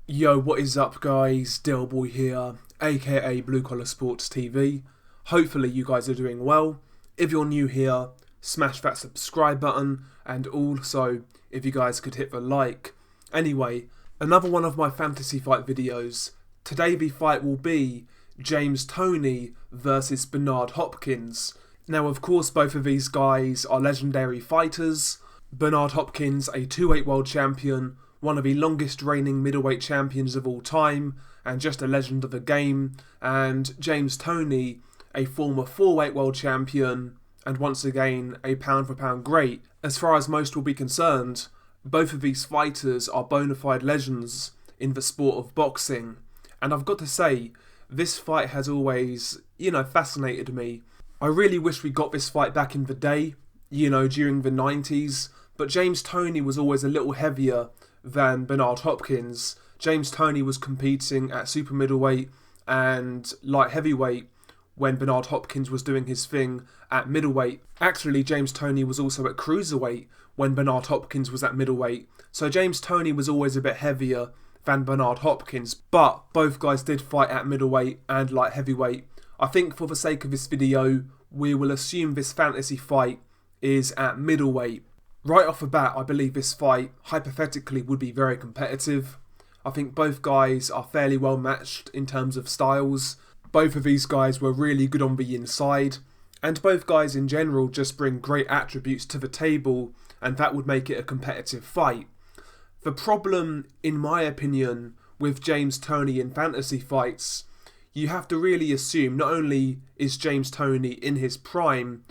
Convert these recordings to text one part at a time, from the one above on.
Yo, what is up guys? Boy here, aka Blue Collar Sports TV. Hopefully you guys are doing well. If you're new here, smash that subscribe button, and also if you guys could hit the like. Anyway, another one of my fantasy fight videos. Today the fight will be James Toney versus Bernard Hopkins. Now of course both of these guys are legendary fighters. Bernard Hopkins, a 2-weight world champion, one of the longest reigning middleweight champions of all time, and just a legend of the game, and James Toney, a former 4-weight world champion, and once again a pound for pound great. As far as most will be concerned, both of these fighters are bona fide legends in the sport of boxing, and I've got to say, this fight has always, fascinated me. I really wish we got this fight back in the day, during the 90s, but James Toney was always a little heavier than Bernard Hopkins. James Toney was competing at super middleweight and light heavyweight when Bernard Hopkins was doing his thing at middleweight. Actually, James Toney was also at cruiserweight when Bernard Hopkins was at middleweight. So James Toney was always a bit heavier than Bernard Hopkins, but both guys did fight at middleweight and light heavyweight. I think for the sake of this video, we will assume this fantasy fight is at middleweight. Right off the bat, I believe this fight, hypothetically, would be very competitive. I think both guys are fairly well matched in terms of styles. Both of these guys were really good on the inside, and both guys in general just bring great attributes to the table, and that would make it a competitive fight. The problem, in my opinion, with James Toney in fantasy fights, you have to really assume not only is James Toney in his prime,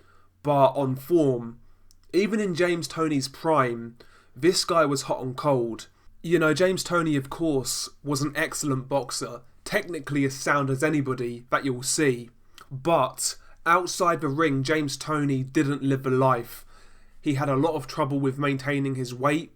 but on form. Even in James Toney's prime, this guy was hot and cold. James Toney, of course, was an excellent boxer, technically as sound as anybody that you'll see. But outside the ring, James Toney didn't live the life. He had a lot of trouble with maintaining his weight,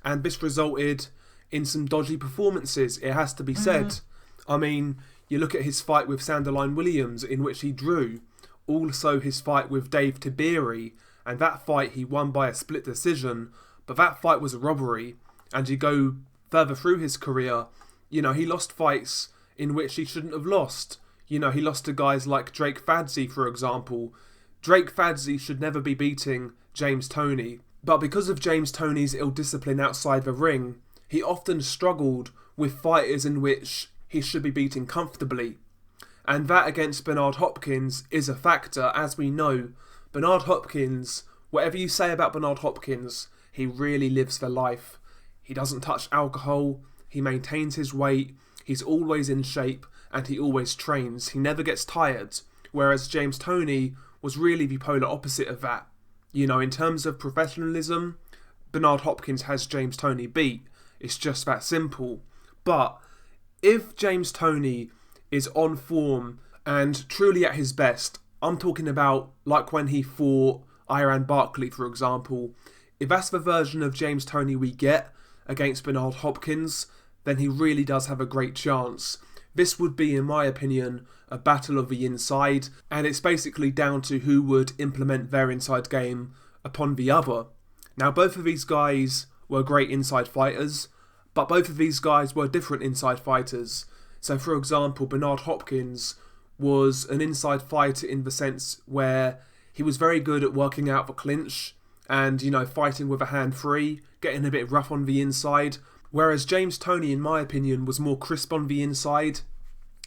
and this resulted in some dodgy performances, it has to be said. I mean, you look at his fight with Sanderline Williams, in which he drew. Also his fight with Dave Tiberi, and that fight he won by a split decision, but that fight was a robbery. And you go further through his career, he lost fights in which he shouldn't have lost. He lost to guys like Drake Fadzey, for example. Drake Fadzey should never be beating James Toney. But because of James Toney's ill discipline outside the ring, he often struggled with fighters in which he should be beating comfortably. And that against Bernard Hopkins is a factor, as we know. Bernard Hopkins, whatever you say about Bernard Hopkins, he really lives for life. He doesn't touch alcohol, he maintains his weight, he's always in shape, and he always trains. He never gets tired. Whereas James Toney was really the polar opposite of that. In terms of professionalism, Bernard Hopkins has James Toney beat. It's just that simple. But if James Toney is on form and truly at his best, I'm talking about like when he fought Iran Barkley, for example. If that's the version of James Toney we get against Bernard Hopkins, then he really does have a great chance. This would be, in my opinion, a battle of the inside, and it's basically down to who would implement their inside game upon the other. Now, both of these guys were great inside fighters, but both of these guys were different inside fighters. So, for example, Bernard Hopkins was an inside fighter in the sense where he was very good at working out the clinch and, fighting with a hand free, getting a bit rough on the inside. Whereas James Toney, in my opinion, was more crisp on the inside.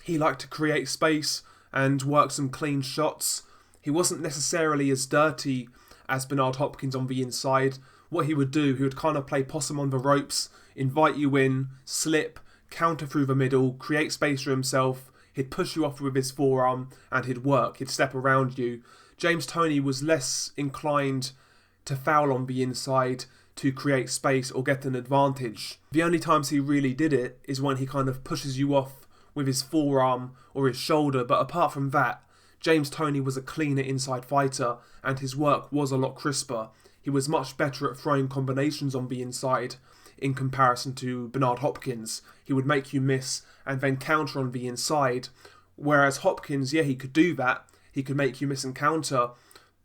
He liked to create space and work some clean shots. He wasn't necessarily as dirty as Bernard Hopkins on the inside. What he would do, he would kind of play possum on the ropes, invite you in, slip, counter through the middle, create space for himself. He'd push you off with his forearm and he'd work. He'd step around you. James Toney was less inclined to foul on the inside, to create space or get an advantage. The only times he really did it is when he kind of pushes you off with his forearm or his shoulder. But apart from that, James Toney was a cleaner inside fighter and his work was a lot crisper. He was much better at throwing combinations on the inside in comparison to Bernard Hopkins. He would make you miss and then counter on the inside. Whereas Hopkins, he could do that. He could make you miss and counter.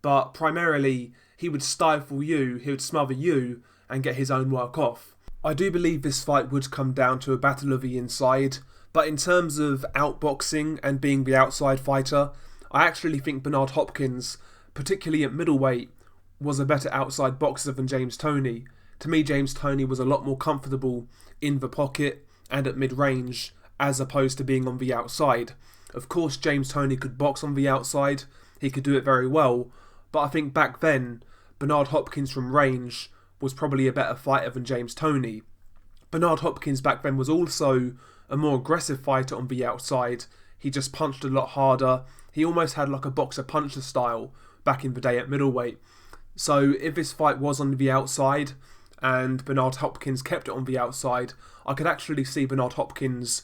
But primarily, he would stifle you, he would smother you and get his own work off. I do believe this fight would come down to a battle of the inside, but in terms of outboxing and being the outside fighter, I actually think Bernard Hopkins, particularly at middleweight, was a better outside boxer than James Toney. To me, James Toney was a lot more comfortable in the pocket and at mid-range as opposed to being on the outside. Of course, James Toney could box on the outside, he could do it very well, but I think back then, Bernard Hopkins from range was probably a better fighter than James Toney. Bernard Hopkins back then was also a more aggressive fighter on the outside. He just punched a lot harder. He almost had like a boxer puncher style back in the day at middleweight. So if this fight was on the outside and Bernard Hopkins kept it on the outside, I could actually see Bernard Hopkins,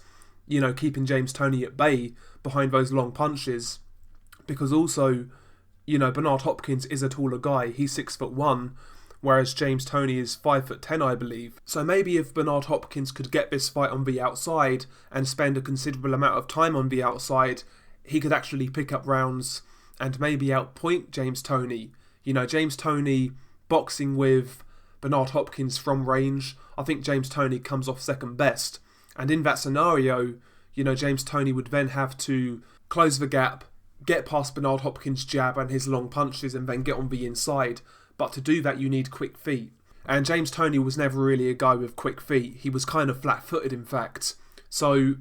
keeping James Toney at bay behind those long punches. Because also, Bernard Hopkins is a taller guy. He's 6'1", whereas James Toney is 5'10", I believe. So maybe if Bernard Hopkins could get this fight on the outside and spend a considerable amount of time on the outside, he could actually pick up rounds and maybe outpoint James Toney. James Toney boxing with Bernard Hopkins from range, I think James Toney comes off second best. And in that scenario, James Toney would then have to close the gap, get past Bernard Hopkins' jab and his long punches and then get on the inside. But to do that, you need quick feet. And James Toney was never really a guy with quick feet. He was kind of flat-footed, in fact. So,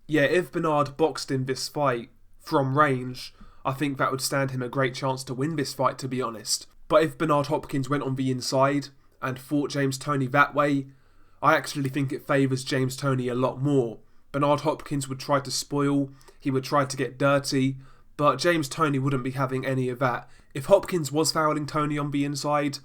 yeah, if Bernard boxed in this fight from range, I think that would stand him a great chance to win this fight, to be honest. But if Bernard Hopkins went on the inside and fought James Toney that way, I actually think it favours James Toney a lot more. Bernard Hopkins would try to spoil, he would try to get dirty, but James Toney wouldn't be having any of that. If Hopkins was fouling Toney on the inside,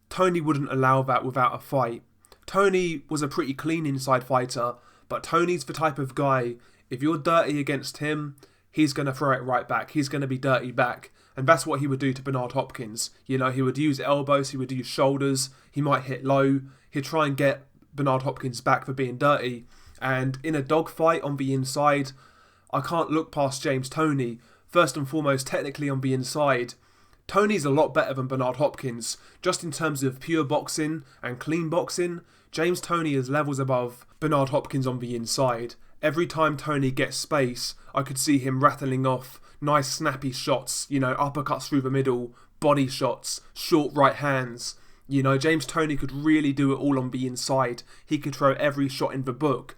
Toney wouldn't allow that without a fight. Toney was a pretty clean inside fighter, but Toney's the type of guy, if you're dirty against him, he's going to throw it right back. He's going to be dirty back. And that's what he would do to Bernard Hopkins. He would use elbows, he would use shoulders, he might hit low, he'd try and get Bernard Hopkins back for being dirty. And in a dogfight on the inside, I can't look past James Toney. First and foremost, technically on the inside, Toney's a lot better than Bernard Hopkins. Just in terms of pure boxing and clean boxing, James Toney is levels above Bernard Hopkins on the inside. Every time Toney gets space, I could see him rattling off nice snappy shots, uppercuts through the middle, body shots, short right hands. James Toney could really do it all on the inside. He could throw every shot in the book.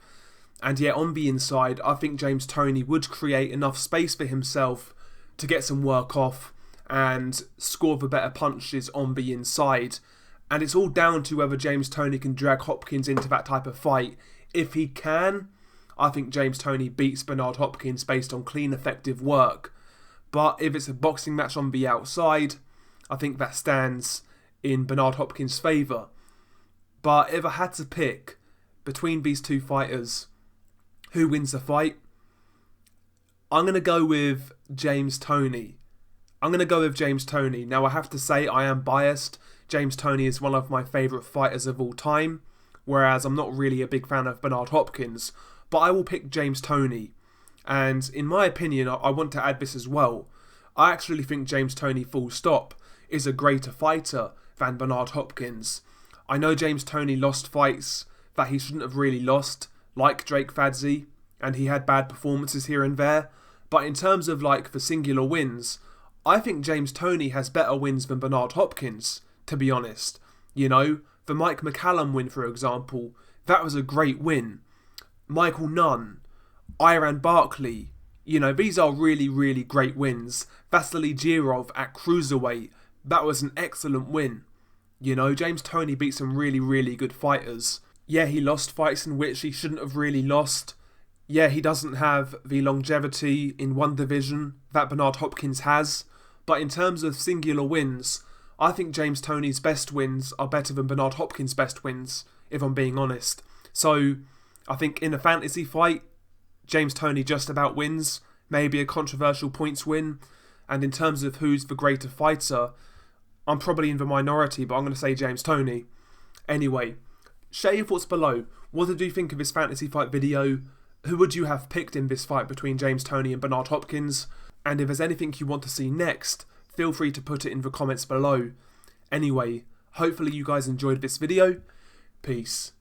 And yet on the inside, I think James Toney would create enough space for himself to get some work off and score the better punches on the inside. And it's all down to whether James Toney can drag Hopkins into that type of fight. If he can, I think James Toney beats Bernard Hopkins based on clean, effective work. But if it's a boxing match on the outside, I think that stands in Bernard Hopkins' favour. But if I had to pick between these two fighters, who wins the fight, I'm going to go with James Toney. Now, I have to say I am biased. James Toney is one of my favourite fighters of all time, whereas I'm not really a big fan of Bernard Hopkins. But I will pick James Toney. And in my opinion, I want to add this as well. I actually think James Toney, full stop, is a greater fighter than Bernard Hopkins. I know James Toney lost fights that he shouldn't have really lost, like Drake Fadzey, and he had bad performances here and there. But in terms of the singular wins, I think James Toney has better wins than Bernard Hopkins, to be honest. The Mike McCallum win, for example, that was a great win. Michael Nunn, Iran Barkley, these are really, really great wins. Vasily Girov at cruiserweight, that was an excellent win. James Toney beat some really, really good fighters. Yeah, he lost fights in which he shouldn't have really lost. Yeah, he doesn't have the longevity in one division that Bernard Hopkins has. But in terms of singular wins, I think James Toney's best wins are better than Bernard Hopkins' best wins, if I'm being honest. So, I think in a fantasy fight, James Toney just about wins, maybe a controversial points win. And in terms of who's the greater fighter, I'm probably in the minority, but I'm going to say James Toney. Anyway, share your thoughts below. What did you think of this fantasy fight video? Who would you have picked in this fight between James Toney and Bernard Hopkins? And if there's anything you want to see next, feel free to put it in the comments below. Anyway, hopefully you guys enjoyed this video. Peace.